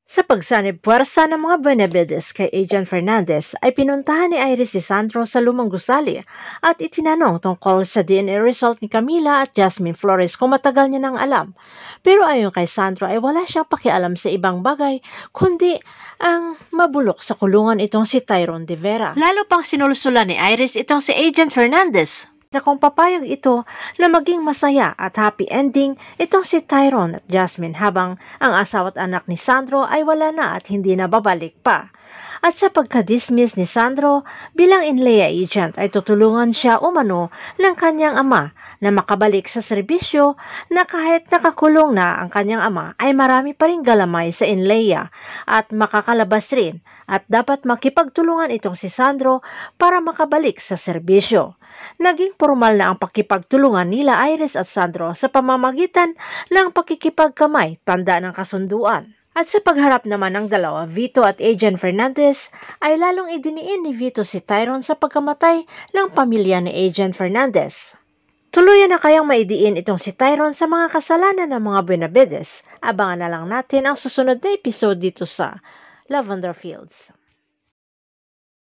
Sa pagsanib puwersa ng mga Benavides kay Agent Fernandez ay pinuntahan ni Iris si Sandro sa lumang gusali at itinanong tungkol sa DNA result ni Camila at Jasmine Flores kung matagal niya nang alam. Pero ayon kay Sandro ay wala siyang pakialam sa ibang bagay kundi ang mabulok sa kulungan itong si Tyrone de Vera. Lalo pang sinulsulan ni Iris itong si Agent Fernandez na kung papayag ito na maging masaya at happy ending itong si Tyrone at Jasmine habang ang asawa at anak ni Sandro ay wala na at hindi na babalik pa. At sa pagka-dismiss ni Sandro bilang Inlea agent ay tutulungan siya umano ng kanyang ama na makabalik sa serbisyo na kahit nakakulong na ang kanyang ama ay marami pa ring galamay sa Inlea at makakalabas rin at dapat makipagtulungan itong si Sandro para makabalik sa serbisyo. Naging formal na ang pakipagtulungan nila Iris at Sandro sa pamamagitan ng pakikipagkamay tanda ng kasunduan. At sa pagharap naman ng dalawa, Vito at Agent Fernandez, ay lalong idiniin ni Vito si Tyrone sa pagkamatay ng pamilya ni Agent Fernandez. Tuluyan na kayang maidiin itong si Tyrone sa mga kasalanan ng mga Benavides. Abangan na lang natin ang susunod na episode dito sa Lavender Fields.